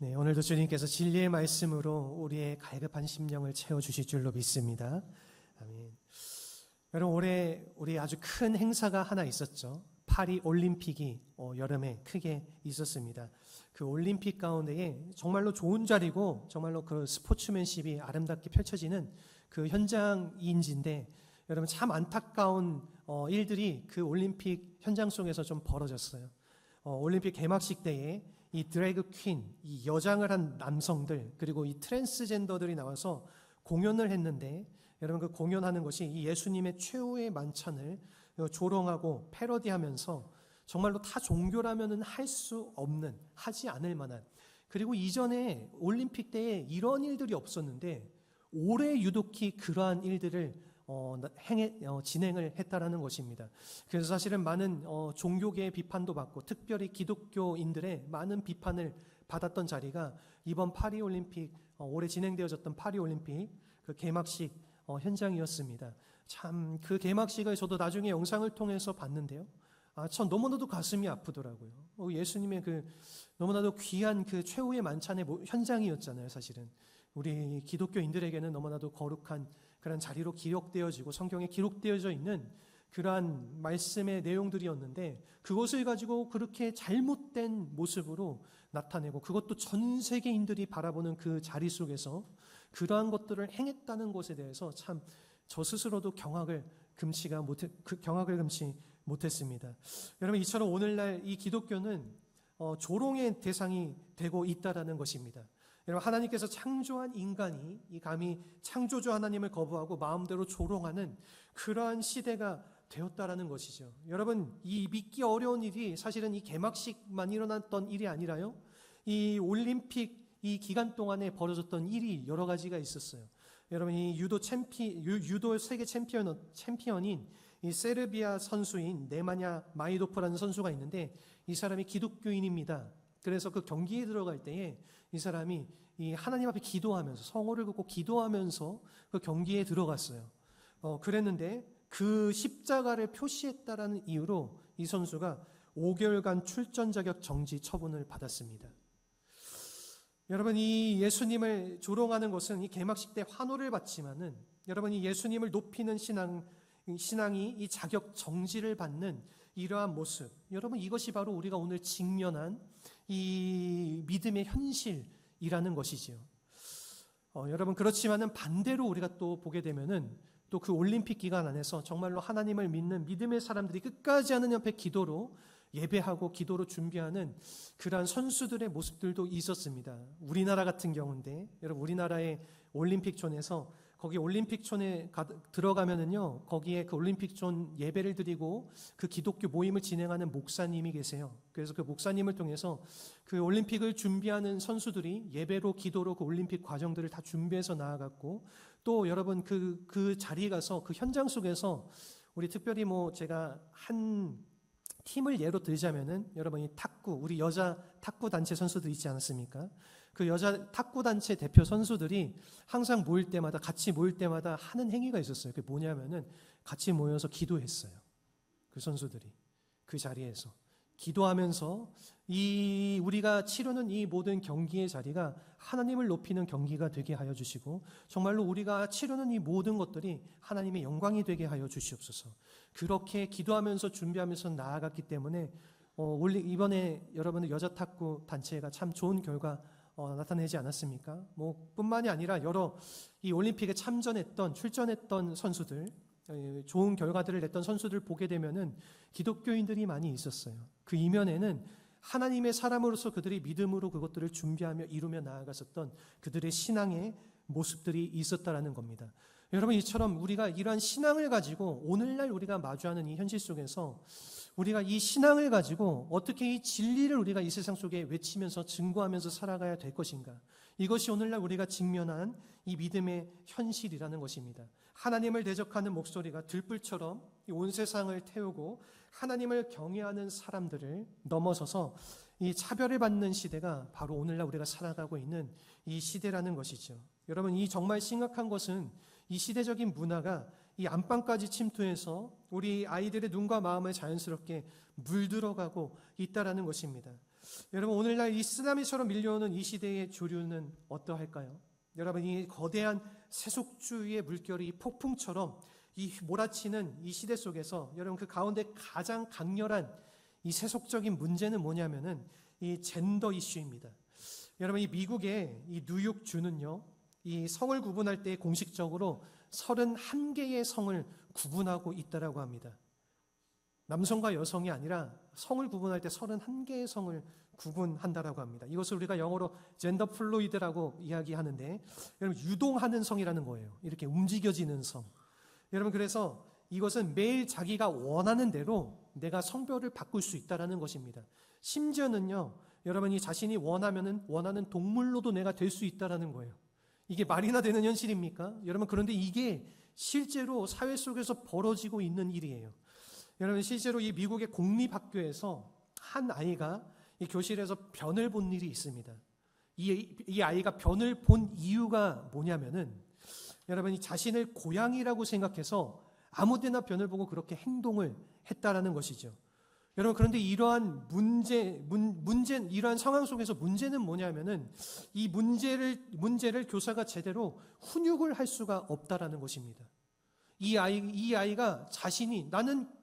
네, 오늘도 주님께서 진리의 말씀으로 우리의 갈급한 심령을 채워주실 줄로 믿습니다. 아멘. 여러분, 올해 우리 아주 큰 행사가 하나 있었죠. 파리 올림픽이 여름에 크게 있었습니다. 그 올림픽 가운데에 정말로 좋은 자리고 정말로 그 스포츠맨십이 아름답게 펼쳐지는 그 현장인지인데, 여러분 참 안타까운 일들이 그 올림픽 현장 속에서 좀 벌어졌어요. 올림픽 개막식 때에 이 드래그 퀸, 이 여장을 한 남성들, 그리고 이 트랜스젠더들이 나와서 공연을 했는데, 여러분 그 공연하는 것이 이 예수님의 최후의 만찬을 조롱하고 패러디하면서 정말로 타 종교라면은 할 수 없는, 하지 않을 만한, 그리고 이전에 올림픽 때에 이런 일들이 없었는데 올해 유독히 그러한 일들을 진행을 했다라는 것입니다. 그래서 사실은 많은 종교계의 비판도 받고, 특별히 기독교인들의 많은 비판을 받았던 자리가 이번 파리올림픽, 올해 진행되어졌던 파리올림픽 그 개막식 현장이었습니다. 참 그 개막식을 저도 나중에 영상을 통해서 봤는데요, 참 너무나도 가슴이 아프더라고요. 예수님의 그 너무나도 귀한 그 최후의 만찬의 현장이었잖아요. 사실은 우리 기독교인들에게는 너무나도 거룩한 그런 자리로 기록되어지고 성경에 기록되어져 있는 그러한 말씀의 내용들이었는데, 그것을 가지고 그렇게 잘못된 모습으로 나타내고, 그것도 전 세계인들이 바라보는 그 자리 속에서 그러한 것들을 행했다는 것에 대해서 참 저 스스로도 경악을 금치 못했습니다. 여러분, 이처럼 오늘날 이 기독교는 조롱의 대상이 되고 있다라는 것입니다. 여러분, 하나님께서 창조한 인간이 이 감히 창조주 하나님을 거부하고 마음대로 조롱하는 그러한 시대가 되었다라는 것이죠. 여러분, 이 믿기 어려운 일이 사실은 이 개막식만 일어났던 일이 아니라요, 이 올림픽 이 기간 동안에 벌어졌던 일이 여러 가지가 있었어요. 여러분, 이 유도 세계 챔피언인 이 세르비아 선수인 네마냐 마이도프라는 선수가 있는데, 이 사람이 기독교인입니다. 그래서 그 경기에 들어갈 때에 이 사람이 이 하나님 앞에 기도하면서, 성호를 긋고 기도하면서 그 경기에 들어갔어요. 그랬는데 그 십자가를 표시했다라는 이유로 이 선수가 5개월간 출전 자격 정지 처분을 받았습니다. 여러분, 이 예수님을 조롱하는 것은 이 개막식 때 환호를 받지만은, 여러분 이 예수님을 높이는 신앙이 이 자격 정지를 받는 이러한 모습, 여러분 이것이 바로 우리가 오늘 직면한 이 믿음의 현실이라는 것이지요. 여러분, 그렇지만은 반대로 우리가 또 보게 되면은 또 그 올림픽 기간 안에서 정말로 하나님을 믿는 믿음의 사람들이 끝까지 하는 옆에 기도로 예배하고 기도로 준비하는 그러한 선수들의 모습들도 있었습니다. 우리나라 같은 경우인데, 여러분 우리나라의 올림픽촌에서 거기 올림픽촌에 들어가면은요, 거기에 그 올림픽촌 예배를 드리고 그 기독교 모임을 진행하는 목사님이 계세요. 그래서 그 목사님을 통해서 그 올림픽을 준비하는 선수들이 예배로 기도로 그 올림픽 과정들을 다 준비해서 나아갔고, 또 여러분 그 자리에 가서 그 현장 속에서 우리 특별히 제가 한 팀을 예로 들자면은, 여러분 이 탁구, 우리 여자 탁구 단체 선수들 있지 않았습니까? 그 여자 탁구 단체 대표 선수들이 항상 같이 모일 때마다 하는 행위가 있었어요. 그게 뭐냐면은 같이 모여서 기도했어요. 그 선수들이 그 자리에서 기도하면서 우리가 치르는 이 모든 경기의 자리가 하나님을 높이는 경기가 되게 하여 주시고, 정말로 우리가 치르는 이 모든 것들이 하나님의 영광이 되게 하여 주시옵소서. 그렇게 기도하면서 준비하면서 나아갔기 때문에 이번에 여러분들 여자 탁구 단체가 참 좋은 결과 나타내지 않았습니까? 뿐만이 아니라 여러 이 올림픽에 출전했던 선수들, 좋은 결과들을 냈던 선수들 보게 되면은 기독교인들이 많이 있었어요. 그 이면에는 하나님의 사람으로서 그들이 믿음으로 그것들을 준비하며 이루며 나아갔었던 그들의 신앙의 모습들이 있었다라는 겁니다. 여러분, 이처럼 우리가 이러한 신앙을 가지고 오늘날 우리가 마주하는 이 현실 속에서 우리가 이 신앙을 가지고 어떻게 이 진리를 우리가 이 세상 속에 외치면서 증거하면서 살아가야 될 것인가, 이것이 오늘날 우리가 직면한 이 믿음의 현실이라는 것입니다. 하나님을 대적하는 목소리가 들불처럼 온 세상을 태우고 하나님을 경외하는 사람들을 넘어서서 이 차별을 받는 시대가 바로 오늘날 우리가 살아가고 있는 이 시대라는 것이죠. 여러분, 이 정말 심각한 것은 이 시대적인 문화가 이 안방까지 침투해서 우리 아이들의 눈과 마음을 자연스럽게 물들어가고 있다라는 것입니다. 여러분, 오늘날 이 쓰나미처럼 밀려오는 이 시대의 조류는 어떠할까요? 여러분, 이 거대한 세속주의의 물결이 폭풍처럼 이 몰아치는 이 시대 속에서 여러분, 그 가운데 가장 강렬한 이 세속적인 문제는 뭐냐면은 이 젠더 이슈입니다. 여러분, 이 미국의 이 뉴욕주는요, 이 성을 구분할 때 공식적으로 31개의 성을 구분하고 있다라고 합니다. 남성과 여성이 아니라 성을 구분할 때 31개의 성을 구분한다라고 합니다. 이것을 우리가 영어로 젠더 플루이드라고 이야기하는데, 여러분, 유동하는 성이라는 거예요. 이렇게 움직여지는 성. 여러분, 그래서 이것은 매일 자기가 원하는 대로 내가 성별을 바꿀 수 있다라는 것입니다. 심지어는요, 여러분이 자신이 원하는 동물로도 내가 될 수 있다라는 거예요. 이게 말이나 되는 현실입니까? 여러분, 그런데 이게 실제로 사회 속에서 벌어지고 있는 일이에요. 여러분, 실제로 이 미국의 공립학교에서 한 아이가 이 교실에서 변을 본 일이 있습니다. 이 아이가 변을 본 이유가 뭐냐면은, 여러분이 자신을 고양이라고 생각해서 아무데나 변을 보고 그렇게 행동을 했다라는 것이죠. 여러분, 그런데 이러한 이러한 상황 속에서 문제는 뭐냐면은, 이 문제를 교사가 제대로 훈육을 할 수가 없다라는 것입니다. 이 아이가 자신이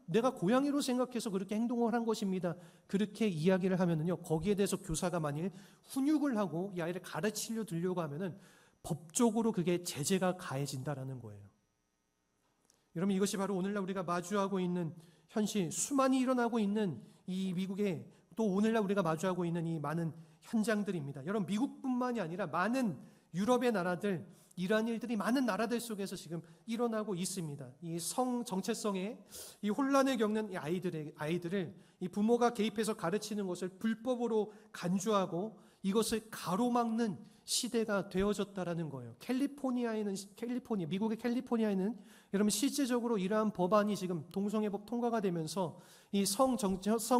내가 고양이로 생각해서 그렇게 행동을 한 것입니다, 그렇게 이야기를 하면은요, 거기에 대해서 교사가 만일 훈육을 하고 이 아이를 가르치려 들려고 하면은 법적으로 그게 제재가 가해진다라는 거예요. 여러분, 이것이 바로 오늘날 우리가 마주하고 있는 현실, 수많이 일어나고 있는 이 미국에, 또 오늘날 우리가 마주하고 있는 이 많은 현장들입니다. 여러분, 미국뿐만이 아니라 많은 유럽의 나라들, 이러한 일들이 많은 나라들 속에서 지금 일어나고 있습니다. 이 성 정체성에 이 혼란을 겪는 이 아이들을 이 부모가 개입해서 가르치는 것을 불법으로 간주하고 이것을 가로막는 시대가 되어졌다라는 거예요. 미국의 캘리포니아에는 여러분, 실제적으로 이러한 법안이 지금 동성애법 통과가 되면서 이 성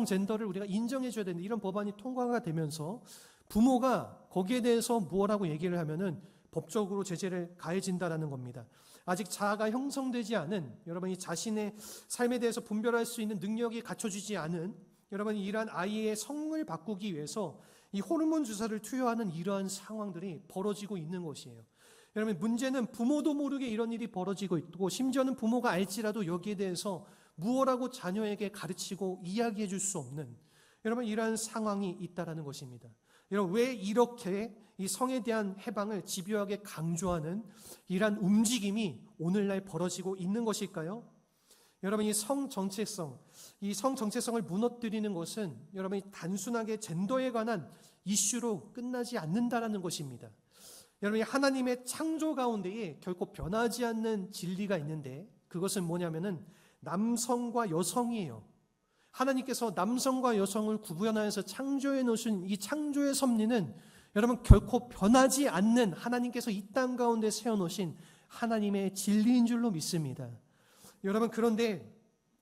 젠더를 우리가 인정해줘야 되는 이런 법안이 통과가 되면서 부모가 거기에 대해서 무엇라고 얘기를 하면은 법적으로 제재를 가해진다라는 겁니다. 아직 자아가 형성되지 않은, 여러분이 자신의 삶에 대해서 분별할 수 있는 능력이 갖춰지지 않은 여러분이 이러한 아이의 성을 바꾸기 위해서 이 호르몬 주사를 투여하는 이러한 상황들이 벌어지고 있는 것이에요. 여러분, 문제는 부모도 모르게 이런 일이 벌어지고 있고, 심지어는 부모가 알지라도 여기에 대해서 무엇라고 자녀에게 가르치고 이야기해 줄 수 없는, 여러분, 이러한 상황이 있다라는 것입니다. 여러분, 왜 이렇게 이 성에 대한 해방을 집요하게 강조하는 이러한 움직임이 오늘날 벌어지고 있는 것일까요? 여러분, 이 성 정체성을 무너뜨리는 것은 여러분이 단순하게 젠더에 관한 이슈로 끝나지 않는다라는 것입니다. 여러분이 하나님의 창조 가운데에 결코 변하지 않는 진리가 있는데, 그것은 뭐냐면은 남성과 여성이에요. 하나님께서 남성과 여성을 구분하여서 창조해 놓으신 이 창조의 섭리는 여러분 결코 변하지 않는, 하나님께서 이 땅 가운데 세워놓으신 하나님의 진리인 줄로 믿습니다. 여러분, 그런데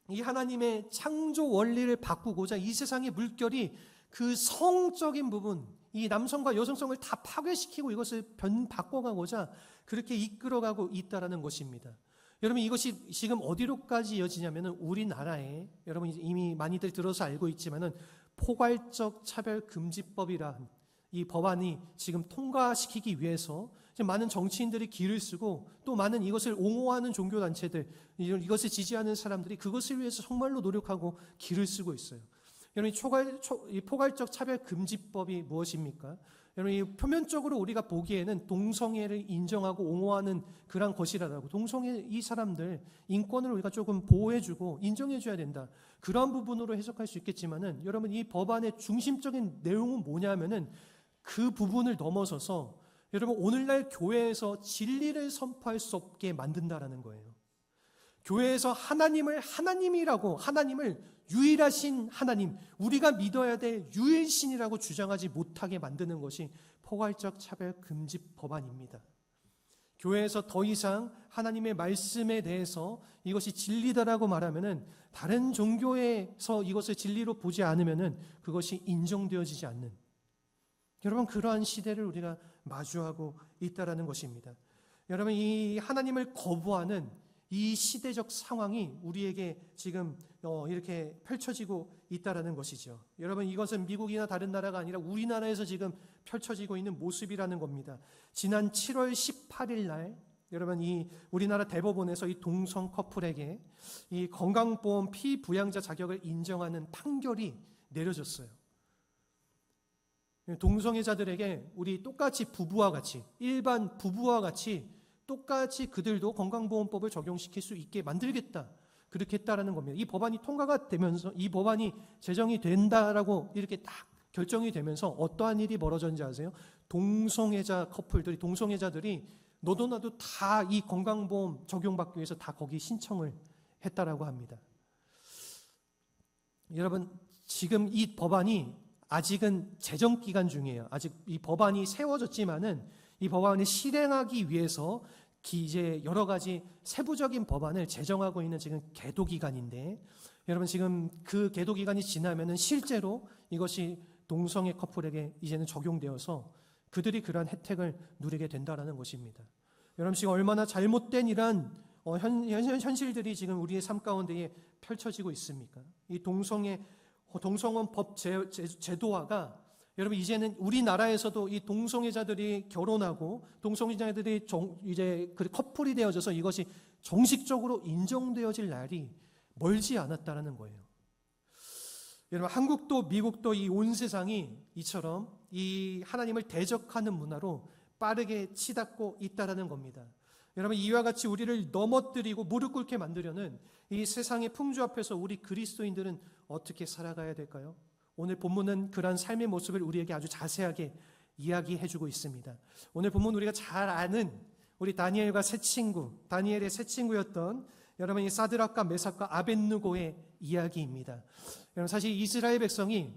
이 하나님의 창조 원리를 바꾸고자 이 세상의 물결이 그 성적인 부분, 이 남성과 여성성을 다 파괴시키고 이것을 바꿔가고자 그렇게 이끌어가고 있다라는 것입니다. 여러분, 이것이 지금 어디로까지 이어지냐면은 우리나라에, 여러분 이미 많이들 들어서 알고 있지만은 포괄적 차별금지법이란 이 법안이 지금 통과시키기 위해서 지금 많은 정치인들이 기를 쓰고, 또 많은 이것을 옹호하는 종교단체들, 이것을 지지하는 사람들이 그것을 위해서 정말로 노력하고 기를 쓰고 있어요. 여러분, 이 포괄적 차별금지법이 무엇입니까? 여러분, 이 표면적으로 우리가 보기에는 동성애를 인정하고 옹호하는 그런 것이라고, 동성애 이 사람들 인권을 우리가 조금 보호해주고 인정해줘야 된다, 그런 부분으로 해석할 수 있겠지만은, 여러분, 이 법안의 중심적인 내용은 뭐냐면은 그 부분을 넘어서서 여러분 오늘날 교회에서 진리를 선포할 수 없게 만든다라는 거예요. 교회에서 하나님을 유일하신 하나님, 우리가 믿어야 될 유일신이라고 주장하지 못하게 만드는 것이 포괄적 차별금지 법안입니다. 교회에서 더 이상 하나님의 말씀에 대해서 이것이 진리다라고 말하면은, 다른 종교에서 이것을 진리로 보지 않으면은 그것이 인정되어지지 않는, 여러분, 그러한 시대를 우리가 마주하고 있다라는 것입니다. 여러분, 이 하나님을 거부하는 이 시대적 상황이 우리에게 지금 이렇게 펼쳐지고 있다라는 것이죠. 여러분, 이것은 미국이나 다른 나라가 아니라 우리나라에서 지금 펼쳐지고 있는 모습이라는 겁니다. 지난 7월 18일 날 여러분, 이 우리나라 대법원에서 이 동성 커플에게 이 건강보험 피부양자 자격을 인정하는 판결이 내려졌어요. 동성애자들에게 우리 똑같이 부부와 같이, 일반 부부와 같이 똑같이 그들도 건강보험법을 적용시킬 수 있게 만들겠다, 그렇게 했다라는 겁니다. 이 법안이 통과가 되면서, 이 법안이 제정이 된다라고 이렇게 딱 결정이 되면서 어떠한 일이 벌어졌는지 아세요? 동성애자 커플들이, 동성애자들이 너도 나도 다 이 건강보험 적용받기 위해서 다 거기 신청을 했다라고 합니다. 여러분, 지금 이 법안이 아직은 제정 기간 중이에요. 아직 이 법안이 세워졌지만은 이 법안을 실행하기 위해서 이제 여러 가지 세부적인 법안을 제정하고 있는 지금 계도 기간인데, 여러분, 지금 그 계도 기간이 지나면은 실제로 이것이 동성애 커플에게 이제는 적용되어서 그들이 그러한 혜택을 누리게 된다라는 것입니다. 여러분, 지금 얼마나 잘못된 이러한 현실들이 지금 우리의 삶 가운데에 펼쳐지고 있습니까? 이 동성혼 법 제도화가 여러분, 이제는 우리나라에서도 이 동성애자들이 결혼하고 동성애자들이 이제 커플이 되어져서 이것이 정식적으로 인정되어질 날이 멀지 않았다라는 거예요. 여러분, 한국도 미국도 이 온 세상이 이처럼 이 하나님을 대적하는 문화로 빠르게 치닫고 있다라는 겁니다. 여러분, 이와 같이 우리를 넘어뜨리고 무릎 꿇게 만들려는 이 세상의 풍조 앞에서 우리 그리스도인들은 어떻게 살아가야 될까요? 오늘 본문은 그러한 삶의 모습을 우리에게 아주 자세하게 이야기해주고 있습니다. 오늘 본문 우리가 잘 아는 우리 다니엘과 세 친구, 다니엘의 세 친구였던 여러분, 이 사드락과 메삭과 아벳느고의 이야기입니다. 여러분, 사실 이스라엘 백성이,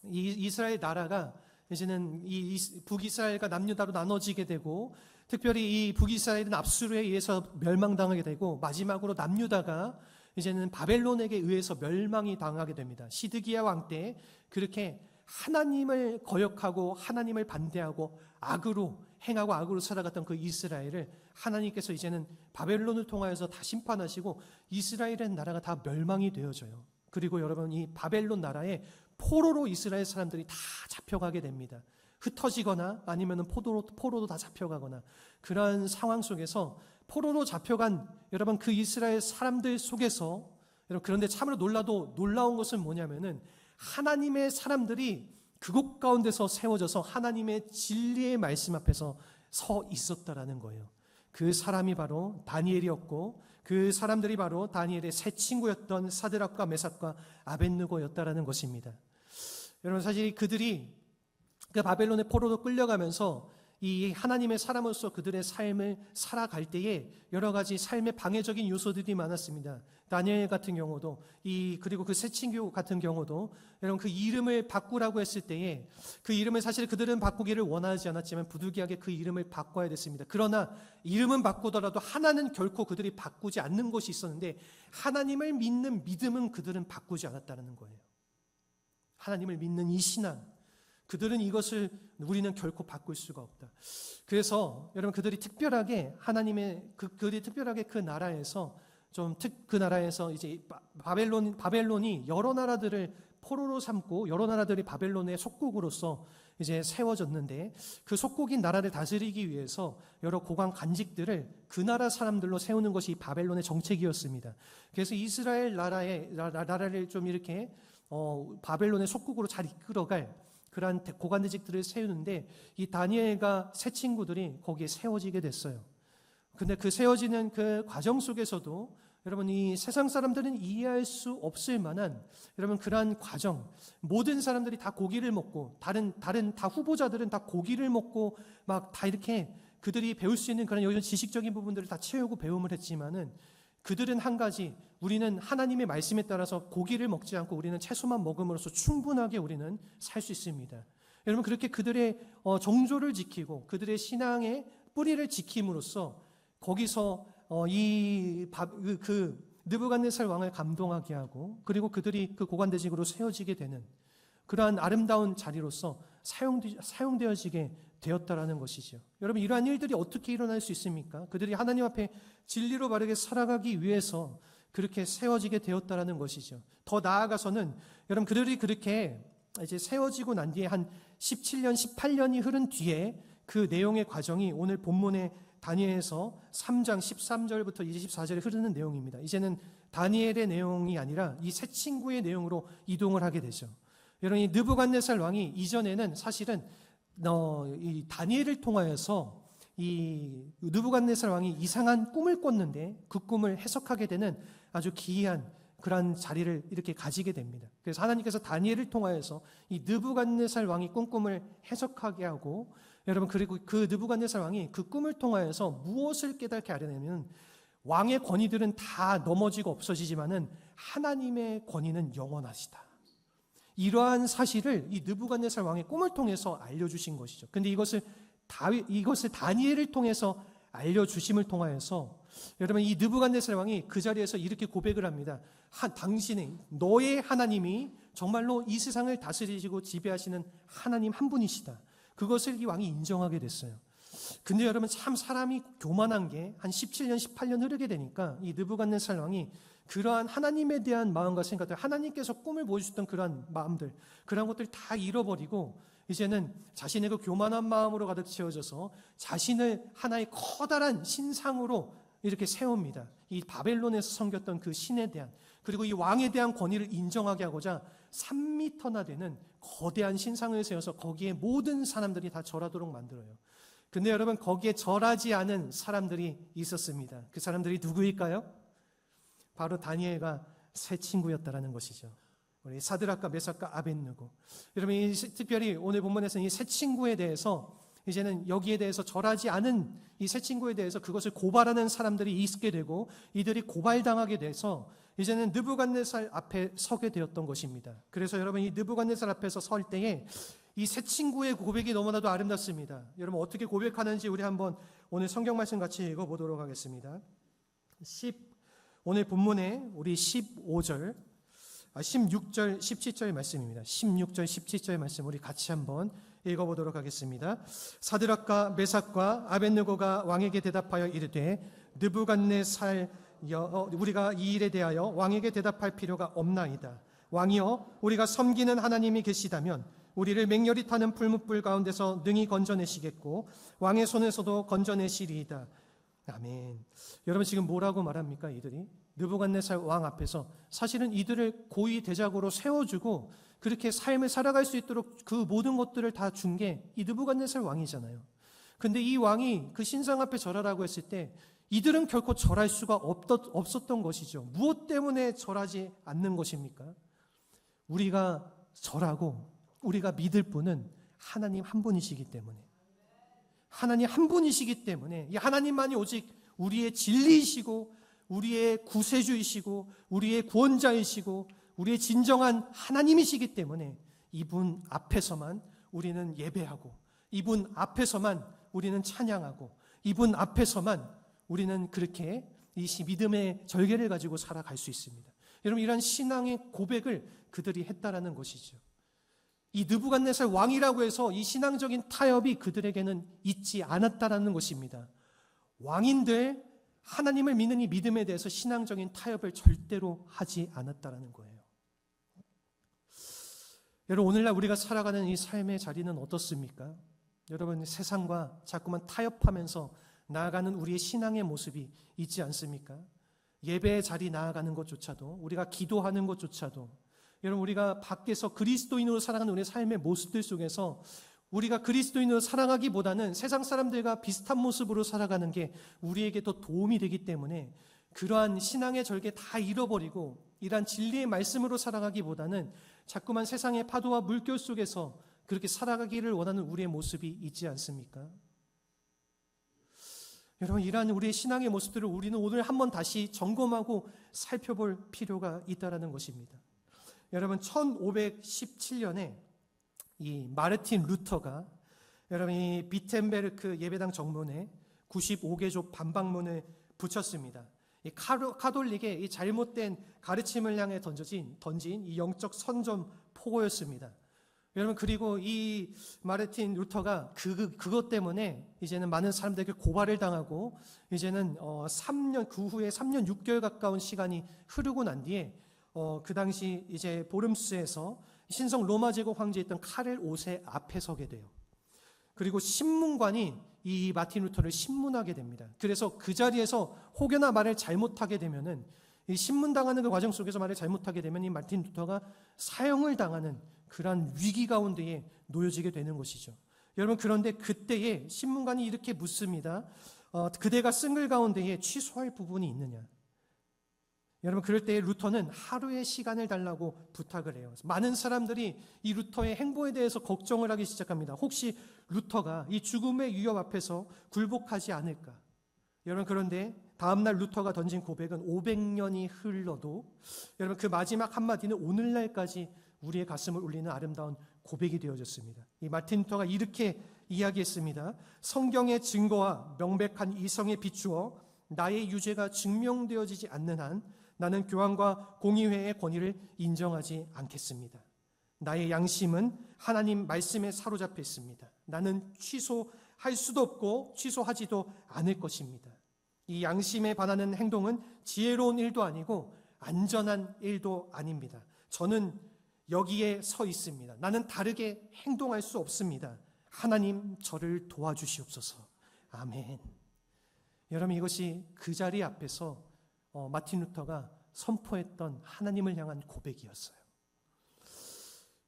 이스라엘 나라가 이제는 이 북이스라엘과 남유다로 나눠지게 되고, 특별히 이 북이스라엘은 압수르에 의해서 멸망당하게 되고, 마지막으로 남유다가 이제는 바벨론에게 의해서 멸망이 당하게 됩니다. 시드기야 왕 때 그렇게 하나님을 거역하고 하나님을 반대하고 악으로 행하고 악으로 살아갔던 그 이스라엘을 하나님께서 이제는 바벨론을 통하여서 다 심판하시고 이스라엘의 나라가 다 멸망이 되어져요. 그리고 여러분, 이 바벨론 나라에 포로로 이스라엘 사람들이 다 잡혀가게 됩니다. 흩어지거나 아니면 포로도 다 잡혀가거나, 그러한 상황 속에서 포로로 잡혀간 여러분 그 이스라엘 사람들 속에서, 여러분, 그런데 참으로 놀라운 것은 뭐냐면은 하나님의 사람들이 그곳 가운데서 세워져서 하나님의 진리의 말씀 앞에서 서 있었다라는 거예요. 그 사람이 바로 다니엘이었고, 그 사람들이 바로 다니엘의 세 친구였던 사드락과 메삭과 아벳느고였다라는 것입니다. 여러분, 사실 그들이 그 바벨론의 포로로 끌려가면서 이 하나님의 사람으로서 그들의 삶을 살아갈 때에 여러 가지 삶의 방해적인 요소들이 많았습니다. 다니엘 같은 경우도, 그리고 그 세 친구 같은 경우도, 여러분, 그 이름을 바꾸라고 했을 때에 그 이름을 사실 그들은 바꾸기를 원하지 않았지만 부득이하게 그 이름을 바꿔야 됐습니다. 그러나 이름은 바꾸더라도 하나는 결코 그들이 바꾸지 않는 것이 있었는데, 하나님을 믿는 믿음은 그들은 바꾸지 않았다는 거예요. 하나님을 믿는 이 신앙, 그들은 이것을 우리는 결코 바꿀 수가 없다. 그래서 여러분, 그들이 특별하게 그들이 특별하게 그 나라에서 그 나라에서 이제 바벨론이 여러 나라들을 포로로 삼고 여러 나라들이 바벨론의 속국으로서 이제 세워졌는데, 그 속국인 나라를 다스리기 위해서 여러 고관 간직들을 그 나라 사람들로 세우는 것이 바벨론의 정책이었습니다. 그래서 이스라엘 나라를 좀 이렇게 바벨론의 속국으로 잘 이끌어갈 그러한 고관직들을 세우는데, 이 다니엘과 세 친구들이 거기에 세워지게 됐어요. 근데 그 세워지는 그 과정 속에서도 여러분, 이 세상 사람들은 이해할 수 없을 만한 여러분 그러한 과정, 모든 사람들이 다 고기를 먹고 다른 다 후보자들은 다 고기를 먹고 막 다 이렇게 그들이 배울 수 있는 그런 여러 지식적인 부분들을 다 채우고 배움을 했지만은, 그들은 한 가지, 우리는 하나님의 말씀에 따라서 고기를 먹지 않고 우리는 채소만 먹음으로써 충분하게 우리는 살 수 있습니다. 여러분, 그렇게 그들의 정조를 지키고 그들의 신앙의 뿌리를 지킴으로써 거기서 느부갓네살 왕을 감동하게 하고, 그리고 그들이 그 고관대직으로 세워지게 되는 그러한 아름다운 자리로서 사용되어지게 되었다라는 것이죠. 여러분, 이러한 일들이 어떻게 일어날 수 있습니까? 그들이 하나님 앞에 진리로 바르게 살아가기 위해서 그렇게 세워지게 되었다라는 것이죠. 더 나아가서는 여러분, 그들이 그렇게 이제 세워지고 난 뒤에 한 17년, 18년이 흐른 뒤에 그 내용의 과정이 오늘 본문의 다니엘에서 3장 13절부터 24절에 흐르는 내용입니다. 이제는 다니엘의 내용이 아니라 이 세 친구의 내용으로 이동을 하게 되죠. 여러분, 이 느부갓네살 왕이 이전에는 사실은 이 다니엘을 통하여서 이 느부갓네살 왕이 이상한 꿈을 꿨는데 그 꿈을 해석하게 되는 아주 기이한 그러한 자리를 이렇게 가지게 됩니다. 그래서 하나님께서 다니엘을 통하여서 이 느부갓네살 왕이 꿈을 해석하게 하고, 여러분, 그리고 그 느부갓네살 왕이 그 꿈을 통하여서 무엇을 깨닫게 하려면 왕의 권위들은 다 넘어지고 없어지지만은 하나님의 권위는 영원하시다. 이러한 사실을 이 느부갓네살 왕의 꿈을 통해서 알려주신 것이죠. 근데 이것을 다니엘을 통해서 알려주심을 통하여서 여러분, 이 느부갓네살 왕이 그 자리에서 이렇게 고백을 합니다. 너의 하나님이 정말로 이 세상을 다스리시고 지배하시는 하나님 한 분이시다. 그것을 이 왕이 인정하게 됐어요. 근데 여러분, 참 사람이 교만한 게 한 17년, 18년 흐르게 되니까 이 느부갓네살 왕이 그러한 하나님에 대한 마음과 생각들, 하나님께서 꿈을 보여주셨던 그러한 마음들, 그러한 것들 다 잃어버리고 이제는 자신의 그 교만한 마음으로 가득 채워져서 자신을 하나의 커다란 신상으로 이렇게 세웁니다. 이 바벨론에서 섬겼던 그 신에 대한, 그리고 이 왕에 대한 권위를 인정하게 하고자 3m나 되는 거대한 신상을 세워서 거기에 모든 사람들이 다 절하도록 만들어요. 근데 여러분, 거기에 절하지 않은 사람들이 있었습니다. 그 사람들이 누구일까요? 바로 다니엘과 세 친구였다라는 것이죠. 우리 사드락과 메삭과 아벳느고. 여러분, 특별히 오늘 본문에서는 이 세 친구에 대해서, 이제는 여기에 대해서 절하지 않은 이 세 친구에 대해서 그것을 고발하는 사람들이 있게 되고, 이들이 고발당하게 돼서 이제는 느부갓네살 앞에 서게 되었던 것입니다. 그래서 여러분, 이 느부갓네살 앞에서 설 때에 이 세 친구의 고백이 너무나도 아름답습니다. 여러분, 어떻게 고백하는지 우리 한번 오늘 성경 말씀 같이 읽어보도록 하겠습니다. 오늘 본문에 우리 16절, 17절 말씀입니다. 16절, 17절 말씀 우리 같이 한번 읽어보도록 하겠습니다. 사드락과 메삭과 아벳느고가 왕에게 대답하여 이르되, 느부갓네살 우리가 이 일에 대하여 왕에게 대답할 필요가 없나이다. 왕이여, 우리가 섬기는 하나님이 계시다면 우리를 맹렬히 타는 풀무불 가운데서 능히 건져내시겠고 왕의 손에서도 건져내시리이다. 아멘. 여러분, 지금 뭐라고 말합니까? 이들이 느부갓네살 왕 앞에서 사실은 이들을 고위 대작으로 세워주고 그렇게 삶을 살아갈 수 있도록 그 모든 것들을 다 준 게 이 느부갓네살 왕이잖아요. 근데 이 왕이 그 신상 앞에 절하라고 했을 때 이들은 결코 절할 수가 없었던 것이죠. 무엇 때문에 절하지 않는 것입니까? 우리가 절하고 우리가 믿을 분은 하나님 한 분이시기 때문에, 하나님 한 분이시기 때문에, 이 하나님만이 오직 우리의 진리이시고 우리의 구세주이시고 우리의 구원자이시고 우리의 진정한 하나님이시기 때문에 이분 앞에서만 우리는 예배하고, 이분 앞에서만 우리는 찬양하고, 이분 앞에서만 우리는 그렇게 이 믿음의 절개를 가지고 살아갈 수 있습니다. 여러분, 이런 신앙의 고백을 그들이 했다라는 것이죠. 이 느부갓네살 왕이라고 해서 이 신앙적인 타협이 그들에게는 있지 않았다라는 것입니다. 왕인들, 하나님을 믿는 이 믿음에 대해서 신앙적인 타협을 절대로 하지 않았다라는 거예요. 여러분, 오늘날 우리가 살아가는 이 삶의 자리는 어떻습니까? 여러분, 세상과 자꾸만 타협하면서 나아가는 우리의 신앙의 모습이 있지 않습니까? 예배의 자리 나아가는 것조차도, 우리가 기도하는 것조차도, 여러분, 우리가 밖에서 그리스도인으로 살아가는 우리의 삶의 모습들 속에서 우리가 그리스도인으로 살아가기보다는 세상 사람들과 비슷한 모습으로 살아가는 게 우리에게 더 도움이 되기 때문에 그러한 신앙의 절개 다 잃어버리고 이러한 진리의 말씀으로 살아가기보다는 자꾸만 세상의 파도와 물결 속에서 그렇게 살아가기를 원하는 우리의 모습이 있지 않습니까? 여러분, 이러한 우리의 신앙의 모습들을 우리는 오늘 한번 다시 점검하고 살펴볼 필요가 있다는 것입니다. 여러분, 1517년에 이 마르틴 루터가 여러분 이 비텐베르크 예배당 정문에 95개조 반박문을 붙였습니다. 이 카톨릭의 이 잘못된 가르침을 향해 던진 이 영적 선전 포고였습니다. 여러분, 그리고 이 마르틴 루터가 그것 때문에 이제는 많은 사람들에게 고발을 당하고 이제는 3년 그 후에 3년 6개월 가까운 시간이 흐르고 난 뒤에 그 당시 이제 보름스에서 신성 로마 제국 황제였던 카렐 5세 앞에 서게 돼요. 그리고 신문관이 이 마틴 루터를 신문하게 됩니다. 그래서 그 자리에서 혹여나 말을 잘못하게 되면은 이 신문당하는 그 과정 속에서 말을 잘못하게 되면 이 마틴 루터가 사형을 당하는 그러한 위기 가운데에 놓여지게 되는 것이죠. 여러분, 그런데 그때에 신문관이 이렇게 묻습니다. 그대가 쓴 글 가운데에 취소할 부분이 있느냐? 여러분, 그럴 때 루터는 하루의 시간을 달라고 부탁을 해요. 많은 사람들이 이 루터의 행보에 대해서 걱정을 하기 시작합니다. 혹시 루터가 이 죽음의 위협 앞에서 굴복하지 않을까? 여러분, 그런데 다음날 루터가 던진 고백은 500년이 흘러도 여러분, 그 마지막 한마디는 오늘날까지 우리의 가슴을 울리는 아름다운 고백이 되어졌습니다. 이 마틴 루터가 이렇게 이야기했습니다. 성경의 증거와 명백한 이성에 비추어 나의 유죄가 증명되어지지 않는 한 나는 교황과 공의회의 권위를 인정하지 않겠습니다. 나의 양심은 하나님 말씀에 사로잡혀 있습니다. 나는 취소할 수도 없고 취소하지도 않을 것입니다. 이 양심에 반하는 행동은 지혜로운 일도 아니고 안전한 일도 아닙니다. 저는 여기에 서 있습니다. 나는 다르게 행동할 수 없습니다. 하나님, 저를 도와주시옵소서. 아멘. 여러분, 이것이 그 자리 앞에서 마틴 루터가 선포했던 하나님을 향한 고백이었어요.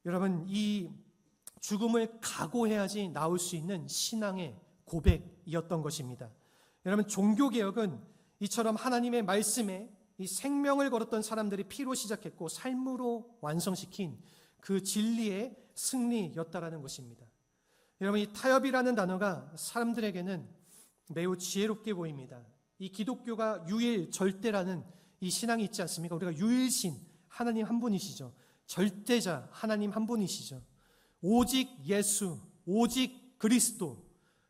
여러분, 이 죽음을 각오해야지 나올 수 있는 신앙의 고백이었던 것입니다. 여러분, 종교개혁은 이처럼 하나님의 말씀에 이 생명을 걸었던 사람들이 피로 시작했고 삶으로 완성시킨 그 진리의 승리였다라는 것입니다. 여러분, 이 타협이라는 단어가 사람들에게는 매우 지혜롭게 보입니다. 이 기독교가 유일절대라는 이 신앙이 있지 않습니까? 우리가 유일신 하나님 한 분이시죠. 절대자 하나님 한 분이시죠. 오직 예수, 오직 그리스도.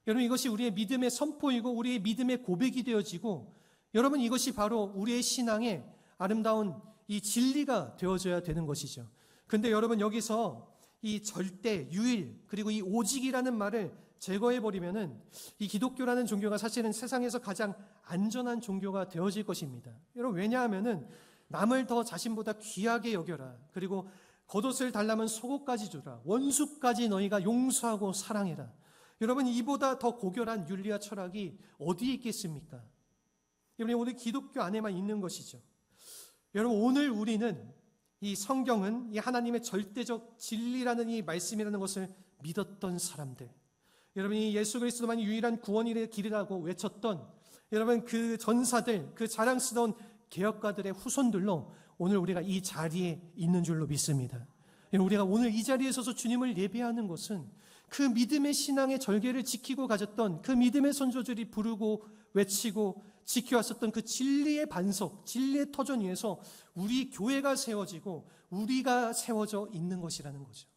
여러분, 이것이 우리의 믿음의 선포이고 우리의 믿음의 고백이 되어지고, 여러분, 이것이 바로 우리의 신앙의 아름다운 이 진리가 되어져야 되는 것이죠. 그런데 여러분, 여기서 이 절대, 유일, 그리고 이 오직이라는 말을 제거해버리면은 이 기독교라는 종교가 사실은 세상에서 가장 안전한 종교가 되어질 것입니다. 여러분, 왜냐하면은 남을 더 자신보다 귀하게 여겨라. 그리고 겉옷을 달라면 속옷까지 주라. 원수까지 너희가 용서하고 사랑해라. 여러분, 이보다 더 고결한 윤리와 철학이 어디에 있겠습니까? 여러분, 오늘 기독교 안에만 있는 것이죠. 여러분, 오늘 우리는 이 성경은 이 하나님의 절대적 진리라는 이 말씀이라는 것을 믿었던 사람들, 여러분이 예수 그리스도만이 유일한 구원의 길이라고 외쳤던 여러분 그 전사들, 그 자랑스러운 개혁가들의 후손들로 오늘 우리가 이 자리에 있는 줄로 믿습니다. 우리가 오늘 이 자리에 서서 주님을 예배하는 것은 그 믿음의 신앙의 절개를 지키고 가졌던 그 믿음의 선조들이 부르고 외치고 지켜왔었던 그 진리의 반석, 진리의 터전 위에서 우리 교회가 세워지고 우리가 세워져 있는 것이라는 거죠.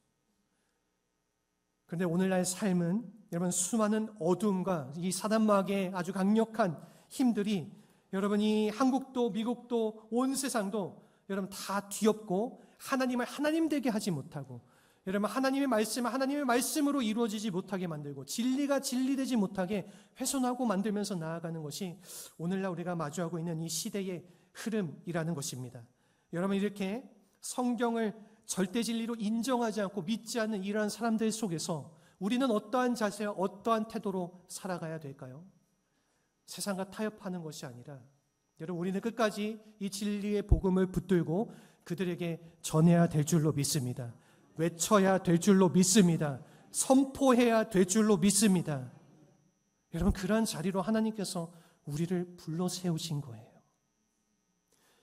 그런데 오늘날 삶은 여러분 수많은 어둠과 이 사단마귀의 아주 강력한 힘들이 여러분 이 한국도 미국도 온 세상도 여러분 다 뒤엎고 하나님을 하나님 되게 하지 못하고 여러분 하나님의 말씀을 하나님의 말씀으로 이루어지지 못하게 만들고 진리가 진리되지 못하게 훼손하고 만들면서 나아가는 것이 오늘날 우리가 마주하고 있는 이 시대의 흐름이라는 것입니다. 여러분 이렇게 성경을 절대 진리로 인정하지 않고 믿지 않는 이러한 사람들 속에서 우리는 어떠한 자세와 어떠한 태도로 살아가야 될까요? 세상과 타협하는 것이 아니라 여러분 우리는 끝까지 이 진리의 복음을 붙들고 그들에게 전해야 될 줄로 믿습니다. 외쳐야 될 줄로 믿습니다. 선포해야 될 줄로 믿습니다. 여러분 그러한 자리로 하나님께서 우리를 불러 세우신 거예요.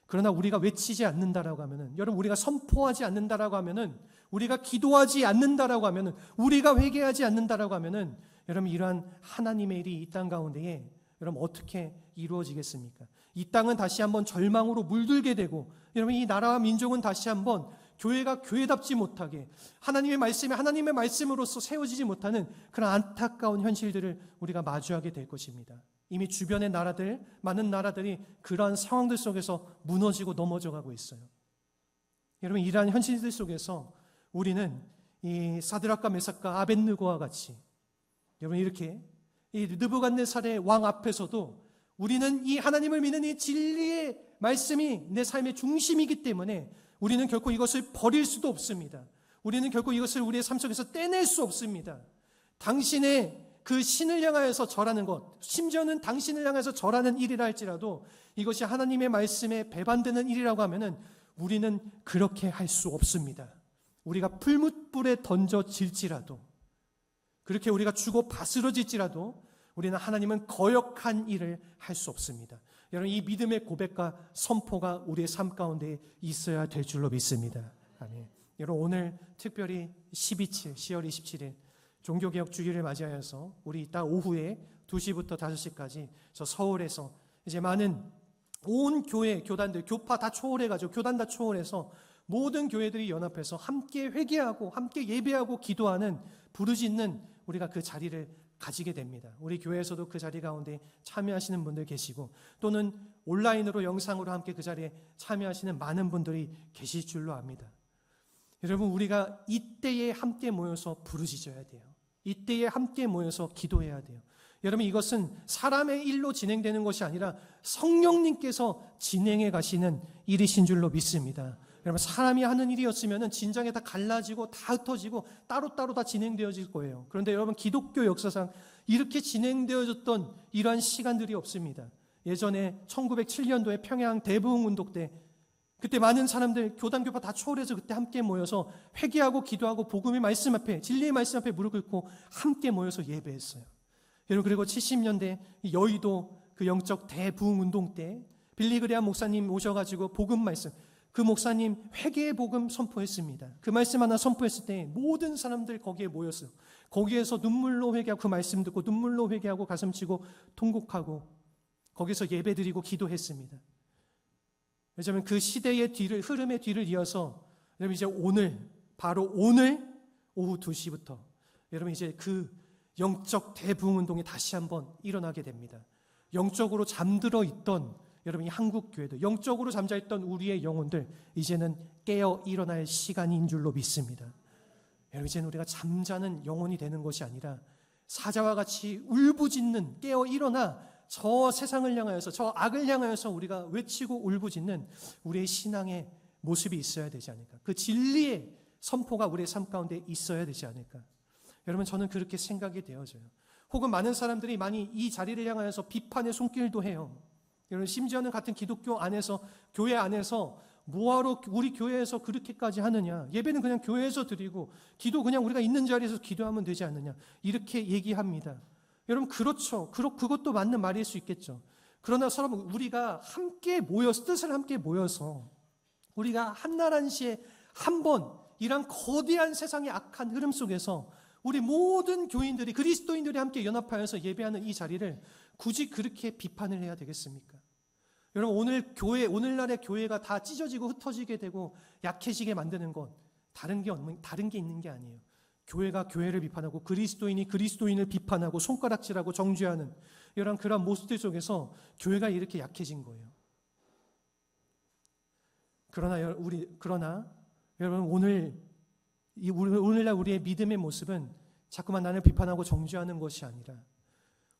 그러나 우리가 외치지 않는다라고 하면은 여러분 우리가 선포하지 않는다라고 하면은 우리가 기도하지 않는다라고 하면은 우리가 회개하지 않는다라고 하면은 여러분 이러한 하나님의 일이 이 땅 가운데에 여러분 어떻게 이루어지겠습니까? 이 땅은 다시 한번 절망으로 물들게 되고 여러분 이 나라와 민족은 다시 한번 교회가 교회답지 못하게 하나님의 말씀이 하나님의 말씀으로서 세워지지 못하는 그런 안타까운 현실들을 우리가 마주하게 될 것입니다. 이미 주변의 나라들, 많은 나라들이 그러한 상황들 속에서 무너지고 넘어져 가고 있어요. 여러분 이러한 현실들 속에서 우리는 이 사드락과 메삭과 아벳느고와 같이 여러분 이렇게 이 느부갓네살의 왕 앞에서도 우리는 이 하나님을 믿는 이 진리의 말씀이 내 삶의 중심이기 때문에 우리는 결코 이것을 버릴 수도 없습니다. 우리는 결코 이것을 우리의 삶 속에서 떼낼 수 없습니다. 당신의 그 신을 향하여서 절하는 것, 심지어는 당신을 향해서 절하는 일이라 할지라도 이것이 하나님의 말씀에 배반되는 일이라고 하면은 우리는 그렇게 할 수 없습니다. 우리가 풀무불에 던져질지라도, 그렇게 우리가 죽어 바스러질지라도 우리는 하나님은 거역한 일을 할 수 없습니다. 여러분, 이 믿음의 고백과 선포가 우리의 삶 가운데 있어야 될 줄로 믿습니다. 아멘. 여러분, 오늘 특별히 10.27, 10월 27일 종교개혁 주기를 맞이하여서 우리 이따 오후에 2시부터 5시까지 저 서울에서 이제 많은 온 교회, 교단들, 교파 다 초월해가지고 교단 다 초월해서 모든 교회들이 연합해서 함께 회개하고 함께 예배하고 기도하는 부르짖는 우리가 그 자리를 가지게 됩니다. 우리 교회에서도 그 자리 가운데 참여하시는 분들 계시고 또는 온라인으로 영상으로 함께 그 자리에 참여하시는 많은 분들이 계실 줄로 압니다. 여러분, 우리가 이때에 함께 모여서 부르짖어야 돼요. 이때에 함께 모여서 기도해야 돼요. 여러분, 이것은 사람의 일로 진행되는 것이 아니라 성령님께서 진행해 가시는 일이신 줄로 믿습니다. 여러분, 사람이 하는 일이었으면 진작에 다 갈라지고 다 흩어지고 따로따로 다 진행되어질 거예요. 그런데 여러분, 기독교 역사상 이렇게 진행되어졌던 이러한 시간들이 없습니다. 예전에 1907년도에 평양 대부흥운동 때 그때 많은 사람들 교단 교파 다 초월해서 그때 함께 모여서 회개하고 기도하고 복음의 말씀 앞에, 진리의 말씀 앞에 무릎 꿇고 함께 모여서 예배했어요. 여러분, 그리고 70년대 여의도 그 영적 대부흥운동 때 빌리그레암 목사님 오셔가지고 복음 말씀, 그 목사님 회개의 복음 선포했습니다. 그 말씀 하나 선포했을 때 모든 사람들 거기에 모였어요. 거기에서 눈물로 회개하고 그 말씀 듣고 눈물로 회개하고 가슴치고 통곡하고 거기서 예배드리고 기도했습니다. 왜냐하면 그 시대의 뒤를, 흐름의 뒤를 이어서 여러분 이제 오늘, 바로 오늘 오후 2시부터 여러분 이제 그 영적 대부흥운동이 다시 한번 일어나게 됩니다. 영적으로 잠들어 있던 여러분 이 한국 교회도, 영적으로 잠자있던 우리의 영혼들 이제는 깨어 일어날 시간인 줄로 믿습니다. 여러분, 이제는 우리가 잠자는 영혼이 되는 것이 아니라 사자와 같이 울부짖는, 깨어 일어나 저 세상을 향하여서, 저 악을 향하여서 우리가 외치고 울부짖는 우리의 신앙의 모습이 있어야 되지 않을까. 그 진리의 선포가 우리의 삶 가운데 있어야 되지 않을까. 여러분, 저는 그렇게 생각이 되어져요. 혹은 많은 사람들이 많이 이 자리를 향하여서 비판의 손길도 해요. 여러분, 심지어는 같은 기독교 안에서, 교회 안에서 뭐하러 우리 교회에서 그렇게까지 하느냐, 예배는 그냥 교회에서 드리고 기도 그냥 우리가 있는 자리에서 기도하면 되지 않느냐, 이렇게 얘기합니다. 여러분, 그렇죠. 그것도 맞는 말일 수 있겠죠. 그러나 여러분, 우리가 함께 모여서, 뜻을 함께 모여서 우리가 한날 한시에 한 번 이런 거대한 세상의 악한 흐름 속에서 우리 모든 교인들이, 그리스도인들이 함께 연합하여서 예배하는 이 자리를 굳이 그렇게 비판을 해야 되겠습니까? 여러분, 오늘날의 교회가 다 찢어지고 흩어지게 되고 약해지게 만드는 건 다른 게 있는 게 아니에요. 교회가 교회를 비판하고 그리스도인이 그리스도인을 비판하고 손가락질하고 정죄하는 그런 모습들 속에서 교회가 이렇게 약해진 거예요. 그러나 여러분, 오늘날 우리의 믿음의 모습은 자꾸만 나를 비판하고 정죄하는 것이 아니라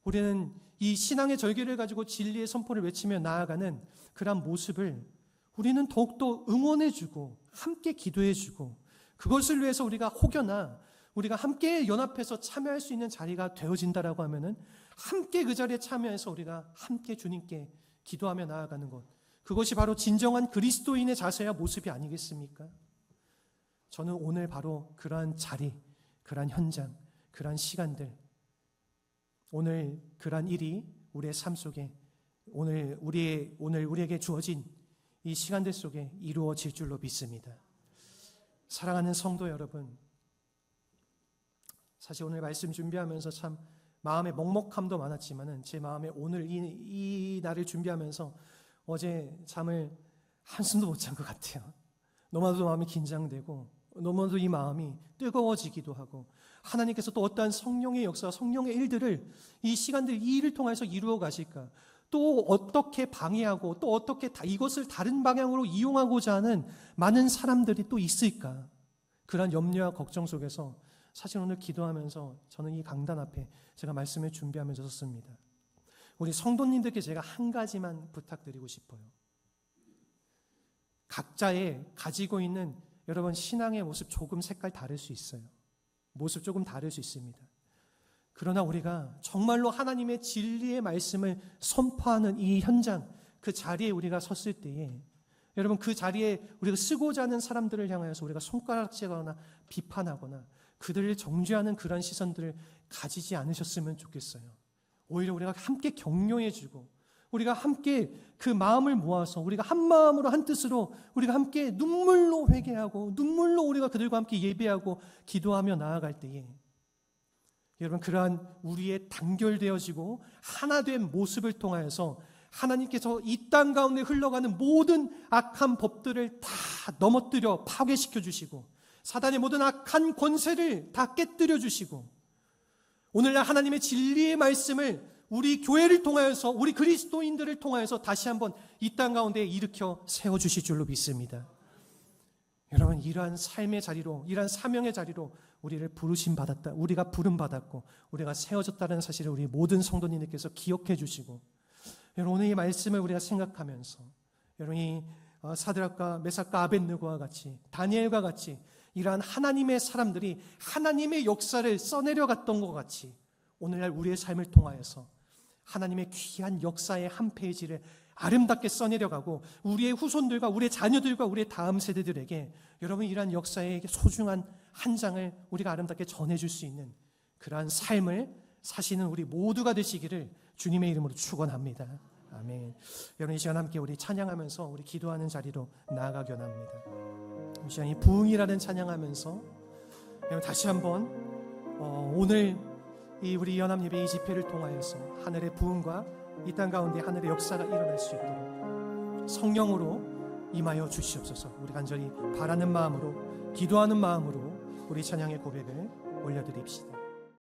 우리는 이 신앙의 절기를 가지고 진리의 선포를 외치며 나아가는 그런 모습을 우리는 더욱더 응원해주고 함께 기도해주고 그것을 위해서 우리가 혹여나 우리가 함께 연합해서 참여할 수 있는 자리가 되어진다라고 하면은 함께 그 자리에 참여해서 우리가 함께 주님께 기도하며 나아가는 것, 그것이 바로 진정한 그리스도인의 자세와 모습이 아니겠습니까? 저는 오늘 바로 그러한 자리, 그러한 현장, 그러한 시간들, 오늘 그러한 일이 우리의 삶 속에 오늘 우리에게 주어진 이 시간들 속에 이루어질 줄로 믿습니다. 사랑하는 성도 여러분, 사실 오늘 말씀 준비하면서 참 마음에 먹먹함도 많았지만은 제 마음에 오늘 이 날을 준비하면서 어제 잠을 한숨도 못 잔 것 같아요. 너무나도 마음이 긴장되고 너무나도 이 마음이 뜨거워지기도 하고 하나님께서 또 어떠한 성령의 역사, 성령의 일들을 이 시간들, 이 일을 통해서 이루어 가실까, 또 어떻게 방해하고 또 어떻게 이것을 다른 방향으로 이용하고자 하는 많은 사람들이 또 있을까, 그런 염려와 걱정 속에서 사실 오늘 기도하면서 저는 이 강단 앞에 제가 말씀을 준비하면서 섰습니다. 우리 성도님들께 제가 한 가지만 부탁드리고 싶어요. 각자의 가지고 있는 여러분 신앙의 모습 조금 색깔 다를 수 있어요. 모습 조금 다를 수 있습니다. 그러나 우리가 정말로 하나님의 진리의 말씀을 선포하는 이 현장, 그 자리에 우리가 섰을 때에 여러분 그 자리에 우리가 쓰고자 하는 사람들을 향하여서 우리가 손가락질하거나 비판하거나 그들을 정죄하는 그런 시선들을 가지지 않으셨으면 좋겠어요. 오히려 우리가 함께 격려해주고 우리가 함께 그 마음을 모아서 우리가 한 마음으로 한 뜻으로 우리가 함께 눈물로 회개하고 눈물로 우리가 그들과 함께 예배하고 기도하며 나아갈 때에 여러분 그러한 우리의 단결되어지고 하나 된 모습을 통하여서 하나님께서 이 땅 가운데 흘러가는 모든 악한 법들을 다 넘어뜨려 파괴시켜 주시고 사단의 모든 악한 권세를 다 깨뜨려 주시고 오늘날 하나님의 진리의 말씀을 우리 교회를 통하여서 우리 그리스도인들을 통하여서 다시 한번 이 땅 가운데 일으켜 세워주실 줄로 믿습니다. 여러분 이러한 삶의 자리로 이러한 사명의 자리로 우리를 부르심 받았다. 우리가 부름 받았고 우리가 세워졌다는 사실을 우리 모든 성도님들께서 기억해 주시고 여러분 오늘 이 말씀을 우리가 생각하면서 여러분이 사드락과 메삭과 아벳느고와 같이 다니엘과 같이 이러한 하나님의 사람들이 하나님의 역사를 써내려갔던 것 같이 오늘날 우리의 삶을 통하여서 하나님의 귀한 역사의 한 페이지를 아름답게 써내려가고 우리의 후손들과 우리의 자녀들과 우리의 다음 세대들에게 여러분 이러한 역사의 소중한 한 장을 우리가 아름답게 전해줄 수 있는 그러한 삶을 사시는 우리 모두가 되시기를 주님의 이름으로 축원합니다. 아멘. 여러분 이 시간 함께 우리 찬양하면서 우리 기도하는 자리로 나아가기 원합니다. 이 시간 이 부흥이라는 찬양하면서 여러분 다시 한번 오늘 이 우리 연합예배 이 집회를 통하여서 하늘의 부흥과 이 땅 가운데 하늘의 역사가 일어날 수 있도록 성령으로 임하여 주시옵소서. 우리 간절히 바라는 마음으로 기도하는 마음으로 우리 찬양의 고백을 올려드립시다.